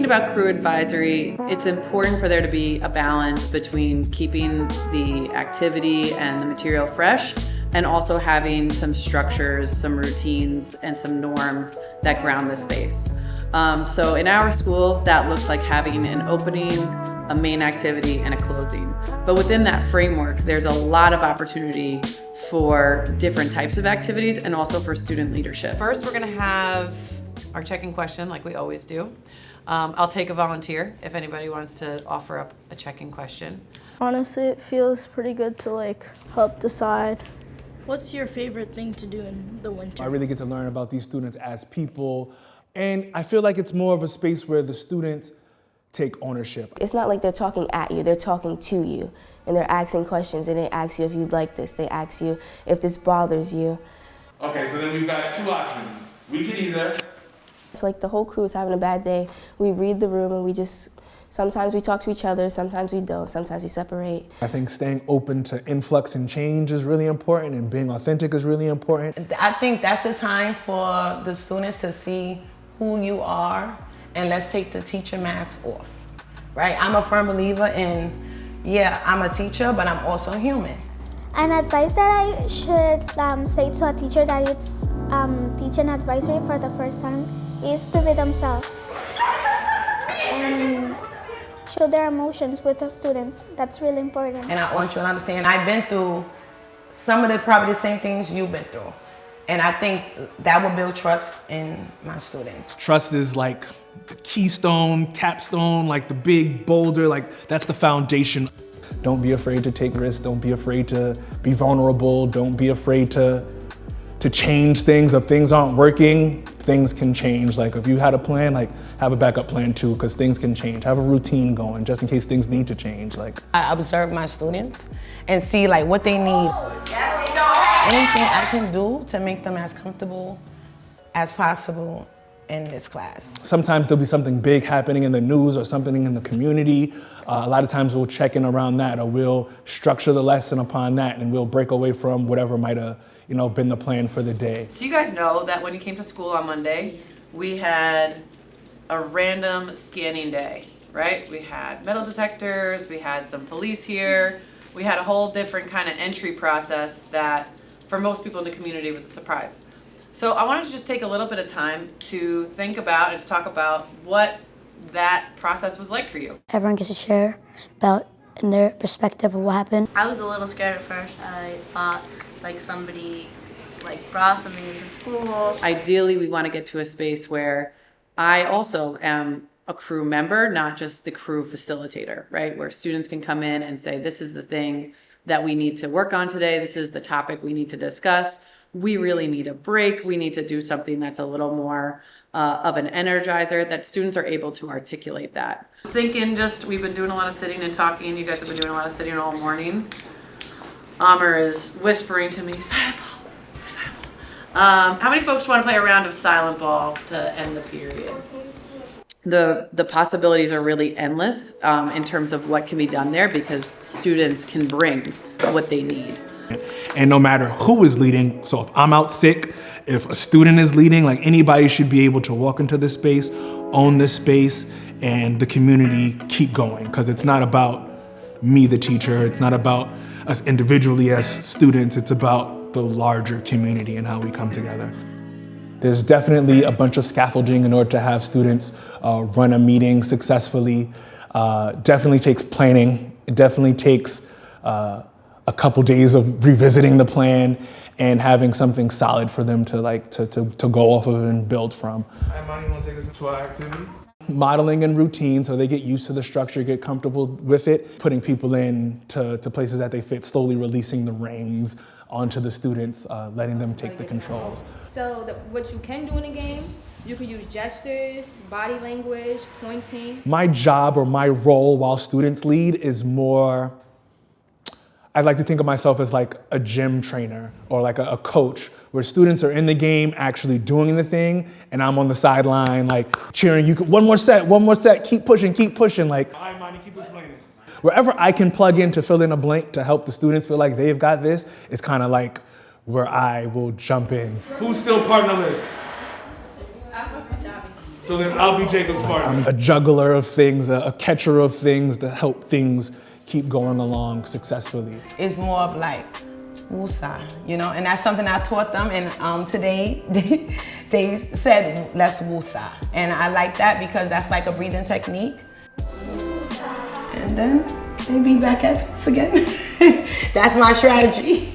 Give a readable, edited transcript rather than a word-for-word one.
thinking about crew advisory, it's important for there to be a balance between keeping the activity and the material fresh and also having some structures, some routines, and some norms that ground the space. So in our school, that looks like having an opening, a main activity, and a closing. But within that framework, there's a lot of opportunity for different types of activities and also for student leadership. First, we're gonna have our check-in question like we always do. I'll take a volunteer if anybody wants to offer up a check-in question. Honestly, it feels pretty good to help decide. What's your favorite thing to do in the winter? I really get to learn about these students as people, and I feel like it's more of a space where the students take ownership. It's not like they're talking at you, they're talking to you, and they're asking questions, and they ask you if you'd like this, they ask you if this bothers you. Okay, so then we've got two options. We could either... If the whole crew is having a bad day, we read the room and sometimes we talk to each other, sometimes we don't, sometimes we separate. I think staying open to influx and change is really important, and being authentic is really important. I think that's the time for the students to see who you are, and let's take the teacher mask off, right? I'm a firm believer in, yeah, I'm a teacher, but I'm also human. An advice that I should say to a teacher that is teaching advisory for the first time is to be themselves and show their emotions with the students. That's really important. And I want you to understand, I've been through probably the same things you've been through. And I think that will build trust in my students. Trust is like the keystone, capstone, like the big boulder, that's the foundation. Don't be afraid to take risks. Don't be afraid to be vulnerable. Don't be afraid to change things. If things aren't working, things can change. If you had a plan, have a backup plan too, because things can change. Have a routine going just in case things need to change. I observe my students and see what they need. Anything I can do to make them as comfortable as possible in this class. Sometimes there'll be something big happening in the news or something in the community. A lot of times we'll check in around that, or we'll structure the lesson upon that, and we'll break away from whatever might have been the plan for the day. So you guys know that when you came to school on Monday, we had a random scanning day, right? We had metal detectors, we had some police here, we had a whole different kind of entry process that for most people in the community was a surprise. So I wanted to just take a little bit of time to think about and to talk about what that process was like for you. Everyone gets to share about their perspective of what happened. I was a little scared at first. I thought somebody brought something into school. Ideally, we want to get to a space where I also am a crew member, not just the crew facilitator, right? Where students can come in and say, this is the thing that we need to work on today. This is the topic we need to discuss. We really need a break. We need to do something that's a little more of an energizer, that students are able to articulate that. Thinking we've been doing a lot of sitting and talking. You guys have been doing a lot of sitting all morning. Amr is whispering to me, silent ball, silent ball. How many folks want to play a round of silent ball to end the period? The possibilities are really endless in terms of what can be done there, because students can bring what they need. And no matter who is leading, so if I'm out sick, if a student is leading, anybody should be able to walk into this space, own this space, and the community keep going. Because it's not about me, the teacher, it's not about us individually as students, it's about the larger community and how we come together. There's definitely a bunch of scaffolding in order to have students run a meeting successfully. Definitely takes planning. It definitely takes a couple days of revisiting the plan and having something solid for them to go off of and build from. Hi, Monty, you want to take us to our activity? Modeling and routine, so they get used to the structure, get comfortable with it, putting people in to places that they fit, slowly releasing the reins onto the students, letting them take the controls. So what you can do in a game, you can use gestures, body language, pointing. My job or my role while students lead is more, I'd like to think of myself as a gym trainer or a coach, where students are in the game actually doing the thing, and I'm on the sideline cheering, you one more set, keep pushing. All right, Monty, keep explaining. Wherever I can plug in to fill in a blank to help the students feel like they've got this, it's kind of where I will jump in. Who's still partnerless? So then I'll be Jacob's partner. I'm a juggler of things, a catcher of things to help things keep going along successfully. It's more of like woosah, you know, and that's something I taught them. And today they said let's woosah, and I like that because that's like a breathing technique. And then they be back at peace again. That's my strategy.